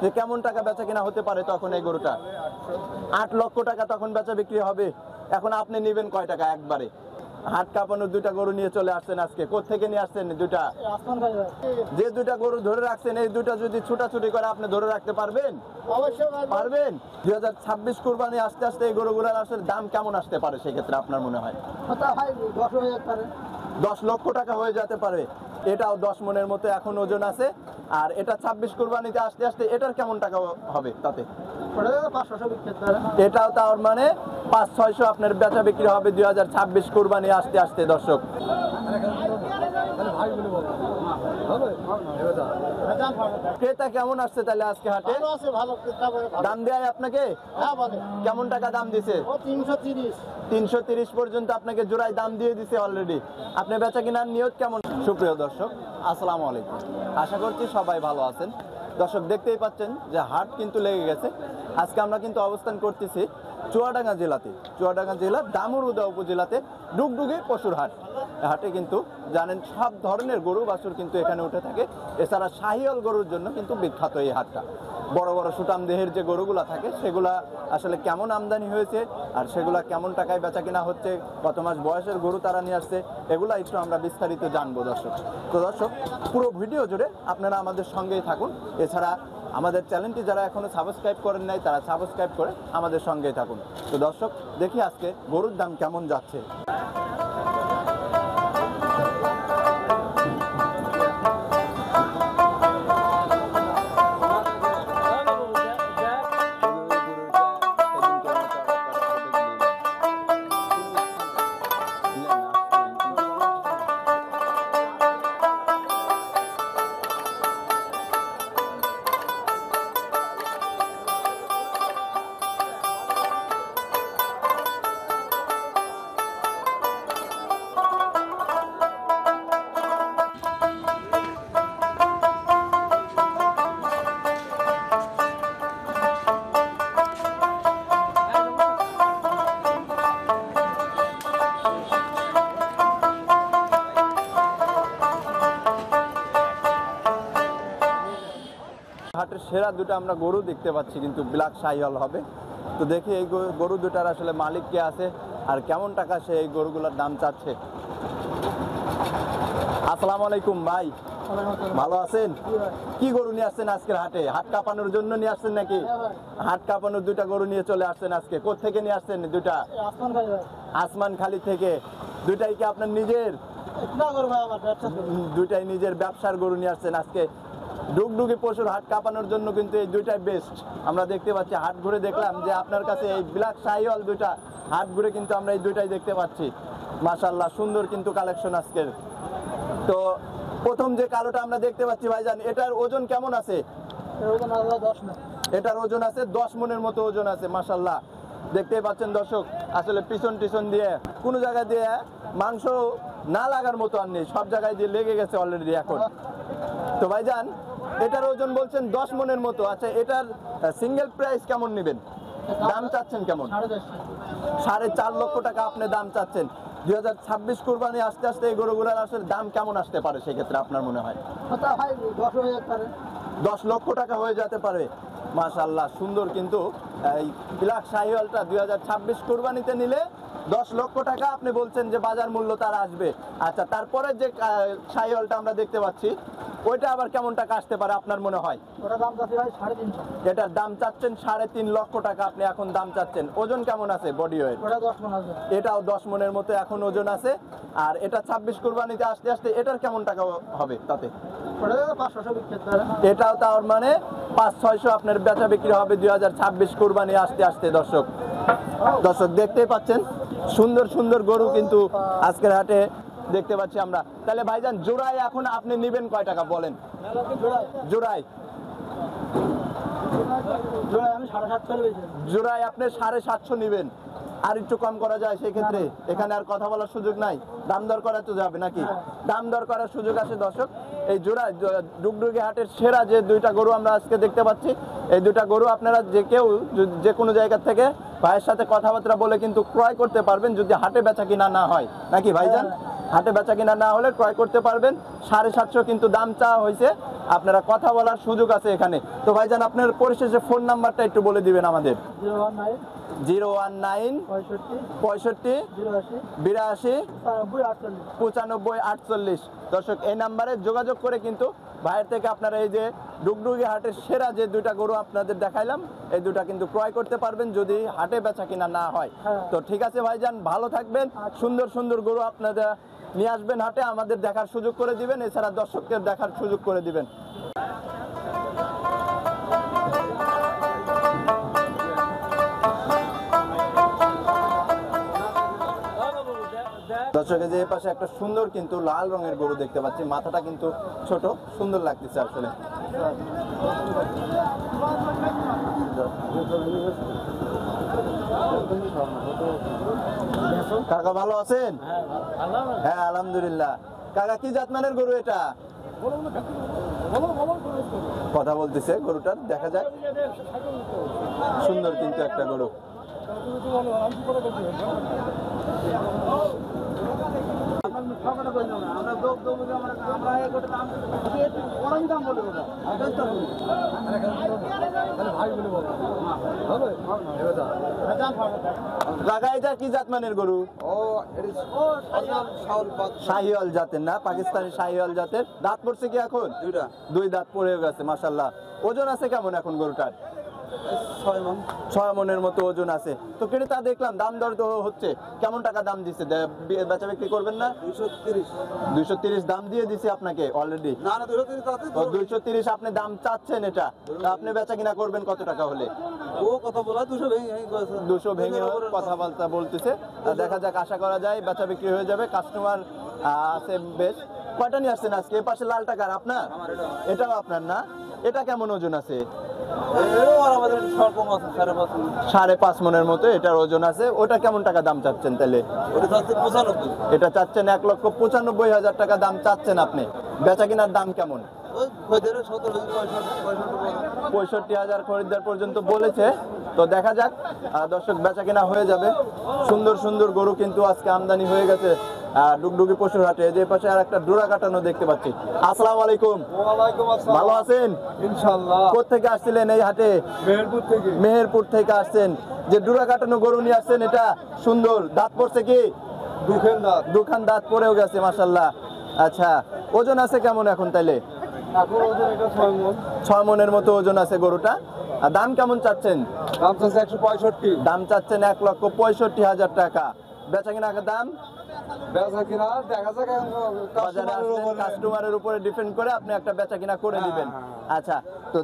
যে কেমন টাকা বেচা কিনা হতে পারে তখন এই গরুটা? 8 লক্ষ টাকা তখন বেচা বিক্রি হবে। এখন আপনি নেবেন কয় টাকা একবারে? হাট কাঁপানোর দুইটা গরু নিয়ে চলে আসছেন আজকে। কোত্থেকে নিয়ে আসছেন দুইটা? যে দুইটা গরু ধরে রাখছেন এই দুইটা যদি ছুটাছুটি করে আপনি ধরে রাখতে পারবেন? অবশ্যই পারবেন। 2026 কুরবানি আস্তে আস্তে এই গরুগুলোর আসলে দাম কেমন আসতে পারে সেক্ষেত্রে আপনার মনে হয়? 10 লক্ষ টাকা হয়ে যেতে পারে। এটাও 10 মনের মতো এখন ওজন আছে। আর এটা 26 কুরবানিতে আস্তে আস্তে এটার কেমন টাকা হবে তাতে? এটাও তার মানে 500-600 আপনার বেচা বিক্রি হবে 2026 কুরবানি আস্তে আস্তে। দর্শক ক্রেতা কেমন আসছে তাহলে আজকে হাটে? দাম দেয় আপনাকে? কেমন টাকা দাম দিছে? 330 পর্যন্ত আপনাকে জোড়ায় দাম দিয়ে দিছে অলরেডি। আপনি বেচা কিনার নিয়ত কেমন? সুপ্রিয় দর্শক আসসালামু আলাইকুম, আশা করছি সবাই ভালো আছেন। দর্শক দেখতেই পাচ্ছেন যে হাট কিন্তু লেগে গেছে। আজকে আমরা কিন্তু অবস্থান করতেছি চুয়াডাঙ্গা জেলাতে, চুয়াডাঙ্গা জেলার দামুড়হুদা উপজেলাতে ডুগডুগি পশুর হাট। হাটে কিন্তু জানেন সব ধরনের গরু বাছুর কিন্তু এখানে উঠে থাকে। এছাড়া শাহিওয়াল গরুর জন্য কিন্তু বিখ্যাত এই হাটটা। বড় বড় সুটাম দেহের যে গরুগুলা থাকে সেগুলা আসলে কেমন আমদানি হয়েছে আর সেগুলা কেমন টাকায় বেচা কিনা হচ্ছে, কত মাস বয়সের গরু তারা নিয়ে আসছে, এগুলা একটু আমরা বিস্তারিত জানবো দর্শক। তো দর্শক পুরো ভিডিও জুড়ে আপনারা আমাদের সঙ্গেই থাকুন। এছাড়া আমাদের চ্যানেলটি যারা এখনো সাবস্ক্রাইব করেন নাই তারা সাবস্ক্রাইব করে আমাদের সঙ্গেই থাকুন। তো দর্শক দেখি আজকে গরুর দাম কেমন যাচ্ছে। হাটের সেরা দুটো আমরা গরু দেখতে পাচ্ছি কিন্তু ব্ল্যাক শাহিওয়াল হবে। তো দেখি এই গরু দুটার আসলে মালিক কে আছে আর কেমন টাকা সে এই গরুগুলোর দাম চাচ্ছে। আসসালামু আলাইকুম ভাই, ভালো আছেন? কি গরু নিয়ে আসছেন আজকের হাটে? হাট কাঁপানোর জন্য নিয়ে আসছেন নাকি? হাট কাঁপানোর দুইটা গরু নিয়ে চলে আসছেন আজকে। কোত্থেকে নিয়ে আসছেন দুইটা? আসমানখালি থেকে। দুইটাই কি আপনার নিজের? দুইটাই নিজের ব্যবসার গরু নিয়ে আসছেন আজকে ডুগডুগি পশুর হাট কাঁপানোর জন্য কিন্তু এই দুইটাই বেস্ট। আমরা দেখতে পাচ্ছি হাট ঘুরে দেখলাম যে আপনার কাছে এই ব্ল্যাক শাহিওয়াল দুইটা হাট ঘুরে কিন্তু আমরা এই দুইটাই দেখতে পাচ্ছি। মাশাআল্লাহ সুন্দর কিন্তু কালেকশন আজকের। তো প্রথম যে কালোটা আমরা দেখতে পাচ্ছি ভাইজান, এটার ওজন কেমন আছে? এটার ওজন আছে 10 মনের মতো ওজন আছে। মাশাআল্লাহ দেখতেই পাচ্ছেন দর্শক, আসলে পিছন টিছন দিয়ে কোনো জায়গায় দিয়ে মাংস না লাগার মতো আর নেই, সব জায়গায় দিয়ে লেগে গেছে অলরেডি এখন। তো ভাইজান এটার ওজন বলছেন 10 মনের মতো। আচ্ছা এটার সিঙ্গেল প্রাইস কেমন নেবেন? দাম চাচ্ছেন কেমন? 4.5 লক্ষ টাকা আপনি দাম চাচ্ছেন। 2026 কুরবানি আস্তে আস্তে এই গরুগুলোর আসলে দাম কেমন আসতে পারে সেক্ষেত্রে আপনার মনে হয়? 10 লক্ষ টাকা হয়ে যেতে পারে। মাশাআল্লাহ সুন্দর কিন্তু এই ব্ল্যাক শাহিওয়ালটা 2026 কুরবানিতে নিলে 10 লক্ষ টাকা আপনি বলছেন যে বাজার মূল্য তার আসবে। আচ্ছা তারপরে যে শাহিওয়ালটা আমরা দেখতে পাচ্ছি ওইটা আবার কেমন টাকা আসতে পারে আপনার মনে হয়? এটার দাম চাচ্ছেন 3.5 লক্ষ টাকা আপনি এখন দাম চাচ্ছেন। ওজন কেমন আছে বডি ওয়েট? এটাও 10 মনের মতো এখন ওজন আছে। আর এটা 26 কুরবানিতে আস্তে আস্তে এটার কেমন টাকা হবে তাতে? এটাও তার মানে 500-600 আপনার বেচা বিক্রি হবে 2026 কুরবানি আস্তে আস্তে। দর্শক দেখতেই পাচ্ছেন সুন্দর সুন্দর গরু কিন্তু আজকের হাটে দেখতে পাচ্ছি আমরা। তাহলে ভাইজান জোড়ায় এখন আপনি নেবেন কয় টাকা বলেন? জোড়ায় জোড়ায় আপনি 750 নেবেন। আর একটু কম করা যায় সেই ক্ষেত্রে? এখানে আর কথা বলার সুযোগ নাই, দাম দর করা তো যাবে নাকি? দাম দর করার সুযোগ আছে দর্শক। এই জোড়ায় ডুগডুগি হাটের সেরা যে দুইটা গরু আমরা আজকে দেখতে পাচ্ছি, এই দুইটা গরু আপনারা যে কেউ যে কোনো জায়গা থেকে ভাইয়ের সাথে কথাবার্তা বলে কিন্তু ক্রয় করতে পারবেন যদি হাটে বেচা কিনা না হয়, নাকি ভাইজান? হাটে বেচা কিনা না হলে ক্রয় করতে পারবেন। 750 কিন্তু দাম চাওয়া হয়েছে, আপনারা কথা বলার সুযোগ আছে এখানে। তো ভাইজান আপনার পরিশেষে ফোন নাম্বারটা একটু বলে দিবেন আমাদের। 019 65 82 95 48। দর্শক এই নাম্বারে যোগাযোগ করে কিন্তু ভাইয়ের থেকে আপনারা এই যে ডুগডুগি হাটের সেরা যে দুইটা গরু আপনাদের দেখাইলাম, এই দুটা কিন্তু ক্রয় করতে পারবেন যদি হাটে বেচা কিনা না হয়। তো ঠিক আছে ভাইজান, ভালো থাকবেন। সুন্দর সুন্দর গরু আপনাদের নিয়ে আসবেন হাটে, আমাদের দেখার সুযোগ করে দিবেন, এছাড়া দর্শকদের দেখার সুযোগ করে দিবেন। দর্শকের যে পাশে একটা সুন্দর কিন্তু লাল রঙের গরু দেখতে পাচ্ছি, মাথাটা কিন্তু ছোট, সুন্দর লাগতেছে আসলে। কাকা ভালো আছেন? হ্যাঁ আলহামদুলিল্লাহ। কাকা কি জাতমানের গরু এটা? কথা বলতেছে গরুটার, দেখা যায় সুন্দর কিন্তু একটা গরু। কাকা এটা কি জাতমানের গরু? শাহিওয়াল জাতের না, পাকিস্তানি শাহিওয়াল জাতের। দাঁত পড়ছে কি এখন? দুই দাঁত পড়ে গেছে মাশাআল্লাহ। ওজন আছে কেমন এখন গরুটার? 6 মনের মতো ওজন আছে। তো ক্রেতা দেখলাম দাম দর তো হচ্ছে, কেমন টাকা দাম দিচ্ছে? বেচা বিক্রি করবেন না? 230 দাম দিয়ে দিছে আপনাকে অলরেডি? না 230 আপনি দাম চাচ্ছেন, এটা আপনি বেচা কিনা করবেন কত টাকা হলে? ও কথা বলা 200 ভেঙে কথাবার্তা বলতেছে। দেখা যাক, আশা করা যায় বেচা বিক্রি হয়ে যাবে। কাস্টমার আছে বেশ। কয়টা নিয়ে আসছেন আজকে? পাশে লাল টাকার আপনার? এটাও আপনার না? এটা কেমন ওজন আছে? 5.5 মনের মতো এটার ওজন আছে। ওটা কেমন টাকা দাম চাচ্ছেন তাহলে? এটা চাচ্ছেন 1,95,000 টাকা দাম চাচ্ছেন আপনি। বেচা কিনার দাম কেমন? 65,000 খরিদ্দার পর্যন্ত বলেছে। তো দেখা যাক, দর্শক বেচা কিনা হয়ে যাবে। সুন্দর সুন্দর গরু কিন্তু আজকে আমদানি হয়ে গেছে ডুগডুগি পশুর হাটে। যে পাশে আর একটা ডোরা কাটানো দেখতে পাচ্ছি। আসসালামু আলাইকুম। ভালো আছেন? ইনশাআল্লাহ। কোথা থেকে আসছিলেন এই হাটে? মেহেরপুর থেকে আসছেন। যে ডোরা কাটানো গরু নিয়ে আসছেন, এটা সুন্দর। দাঁত পড়ছে কি? দুখান দাঁত পড়েও গেছে মাশাআল্লাহ। আচ্ছা, ওজন আছে কেমন এখন তাইলে? 6 মনের মতো ওজন আছে গরুটা। দাম কেমন চাচ্ছেন? দাম চাচ্ছেন 165। দাম চাচ্ছেন 1,65,000 টাকা। বেচা কিনা দাম? কাস্টমারের উপরে ডিপেন্ড করে আপনি একটা বেচা কিনা করে দিবেন। আচ্ছা, তো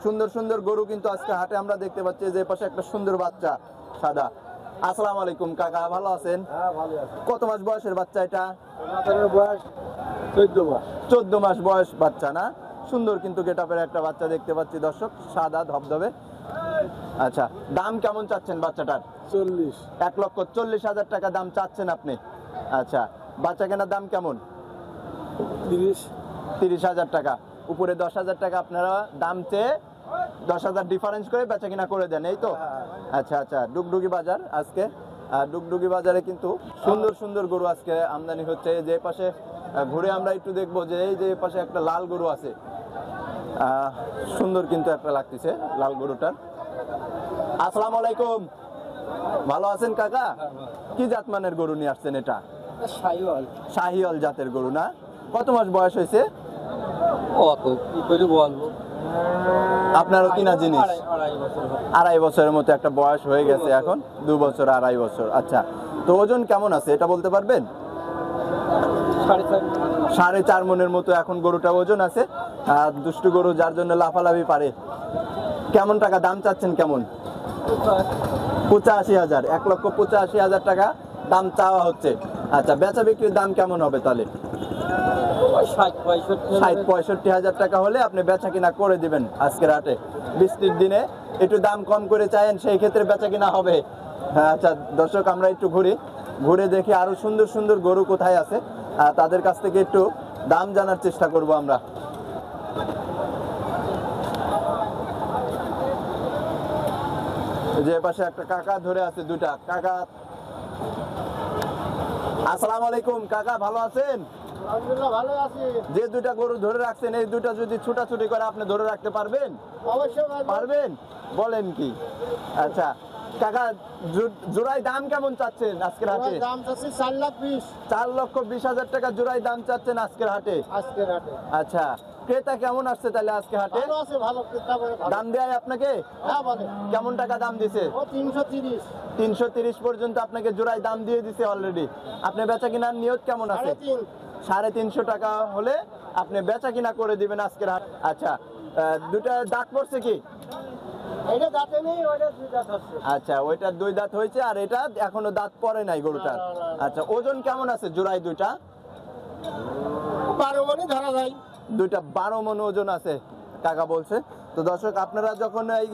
সুন্দর সুন্দর গরু কিন্তু আজকে হাটে আমরা দেখতে পাচ্ছি। যে পাশে একটা সুন্দর বাচ্চা সাদা। আসসালামু আলাইকুম কাকা, ভালো আছেন? কত মাস বয়সের বাচ্চা এটা? 14 মাস বয়স বাচ্চা না? সুন্দর কিন্তু গেটআপের একটা বাচ্চা দেখতে পাচ্ছি দর্শক, সাদা ধবধবে। আচ্ছা, দাম কেমন চাচ্ছেন বাচ্চাটার? 1,40,000 টাকা দাম চাচ্ছেন আপনি। আচ্ছা, বাচ্চা কেনার দাম কেমন? 30,000 টাকা। উপরে 10,000 টাকা আপনারা দাম চেয়ে 10,000 ডিফারেন্স করে বেচা কিনা করে দেন, এই তো? আচ্ছা আচ্ছা, ডুগডুগি বাজার আজকে। ডুগডুগি বাজারে কিন্তু সুন্দর সুন্দর গরু আজকে আমদানি হচ্ছে। যে পাশে ঘুরে আমরা একটু দেখবো যে এই যে পাশে একটা লাল গরু আছে, সুন্দর কিন্তু একটা লাগতেছে লাল গরুটার। আসসালামু আলাইকুম, ভালো আছেন কাকা? কি জাতমানের গরু নিয়ে আসছেন এটা? শাহিওয়াল জাতের গরু না? কত মাস বয়স হয়েছে? আপনারও কিনা জিনিস? 2.5 বছরের মতো একটা বয়স হয়ে গেছে এখন, 2 বছর 2.5 বছর। আচ্ছা, তো ওজন কেমন আছে এটা বলতে পারবেন? 4.5 মনের মতো এখন গরুটা ওজন আছে। দুষ্টু গরু যার জন্য লাফালাফি পারে। কেমন টাকা দাম চাচ্ছেন কেমন? 85,000। 1,85,000 টাকা দাম চাওয়া হচ্ছে। আচ্ছা, বেচা বিক্রির দাম কেমন হবে তাহলে? 60-65,000 টাকা হলে আপনি বেচা কিনা করে দিবেন আজকের হাটে। বৃষ্টির দিনে একটু দাম কম করে চাইেন, সেই ক্ষেত্রে বেচা কিনা হবে। আচ্ছা দর্শক, আমরা একটু ঘুরে দেখি আরো সুন্দর সুন্দর গরু কোথায় আছে, তাদের কাছ থেকে একটু দাম জানার চেষ্টা করব আমরা। যে পাশে একটা কাকা ধরে আছে, দুটা কাকা। আসসালামু আলাইকুম কাকা, ভালো আছেন? আলহামদুলিল্লাহ ভালো আছি। যে দুইটা গরু ধরে রাখছেন এই দুইটা যদি ছুটাছুটি করে আপনি ধরে রাখতে পারবেন? অবশ্যই পারবেন? বলেন কি? আচ্ছা কাকা, জোড়ায় দাম কেমন চাচ্ছেন আজকের হাটে? দাম চাচ্ছি 4,20,000। 4,20,000 টাকা জোড়ায় দাম চাচ্ছেন আজকের হাটে? আজকের হাটে। আচ্ছা, ক্রেতা কেমন আসছে তাহলে আজকে হাটে? ভালো আছে, ভালো ক্রেতা ভালো। দাম দেয় আপনাকে? হ্যাঁ বলে। কেমন টাকা দাম দিছে? ও 330। 330 পর্যন্ত আপনাকে জোড়ায় দাম দিয়ে দিছে অলরেডি। আপনি বেচা কিনার নিয়ত কেমন আছে? 3.5। 350 টাকা হলে আপনি বেচা কিনা করে দিবেন আজকের হাট। আচ্ছা, দুটা দাঁত পড়ছে কি? এটা দাঁতে নেই, ওইটা 2 দাঁত আছে। আচ্ছা, ওইটা 2 দাঁত হয়েছে আর এটা এখনো দাঁত পড়ে নাই গরুটার। আচ্ছা, ওজন কেমন আছে জোড়ায় দুইটা? 12 মণই ধরা যায়। দুইটা 12 মণ ওজন আছে কাকা বলছে। তো দর্শক, আপনারা যখন এই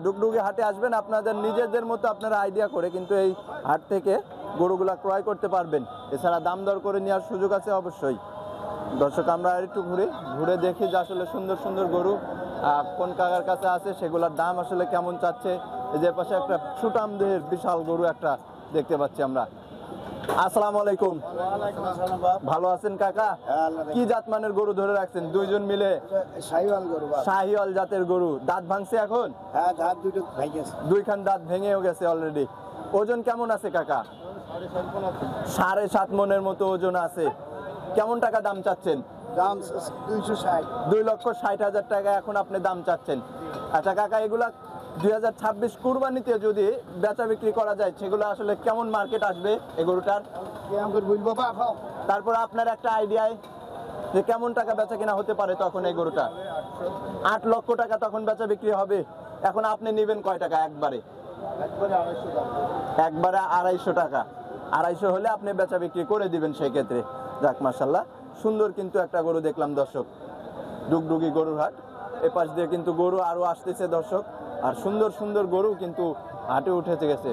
ডুগডুগি হাটে আসবেন আপনাদের নিজেদের মতো আপনারা আইডিয়া করে কিন্তু এই হাট থেকে গরুগুলা ক্রয় করতে পারবেন। এছাড়া দাম দর করে নেওয়ার সুযোগ আছে অবশ্যই। দর্শক, আমরা একটু ঘুরে দেখি যে আসলে সুন্দর সুন্দর গরু কোন কাকার কাছে আছে, সেগুলোর দাম আসলে কেমন চাচ্ছে। এই যে পাশে একটা সুটাম দেহের বিশাল গরু একটা দেখতে পাচ্ছি আমরা। আসসালামু আলাইকুম। ভালো আছেন কাকা? কি জাতমানের গরু ধরে রাখছেন দুইজন মিলে? শাহিওয়াল গরু। শাহিওয়াল জাতের গরু। দাঁত ভাঙছে এখন? হ্যাঁ, দাঁত দুটো ভাঙছে। দুইখান দাঁত ভেঙেও গেছে অলরেডি। ওজন কেমন আছে কাকা? 7.5 মণের মতো ওজন আছে। কেমন টাকা দাম চাচ্ছেন? দাম 260। 2,60,000 টাকা এখন আপনি দাম চাচ্ছেন। আচ্ছা কাকা, এগুলা 2026 কুরবানিতে যদি বেচা বিক্রি করা যায় সেগুলো আসলে কেমন মার্কেট আসবে এই গরুটার? তারপর আপনার একটা আইডিয়ায় যে কেমন টাকা বেচা কিনা হতে পারে তখন এই গরুটা? 8 লক্ষ টাকা তখন বেচা বিক্রি হবে। এখন আপনি নেবেন কয় টাকা একবারে? একবারে 250 টাকা। 250 হলে আপনি বেচা বিক্রি করে দিবেন সেই ক্ষেত্রে। যাক, মাশাআল্লাহ, সুন্দর কিন্তু একটা গরু দেখলাম দর্শক। ডুগডুগি গরুর হাট। এপাশ দিয়ে কিন্তু গরু আরো আসতেছে দর্শক, আর সুন্দর সুন্দর গরু কিন্তু হাটে উঠেছে গেছে।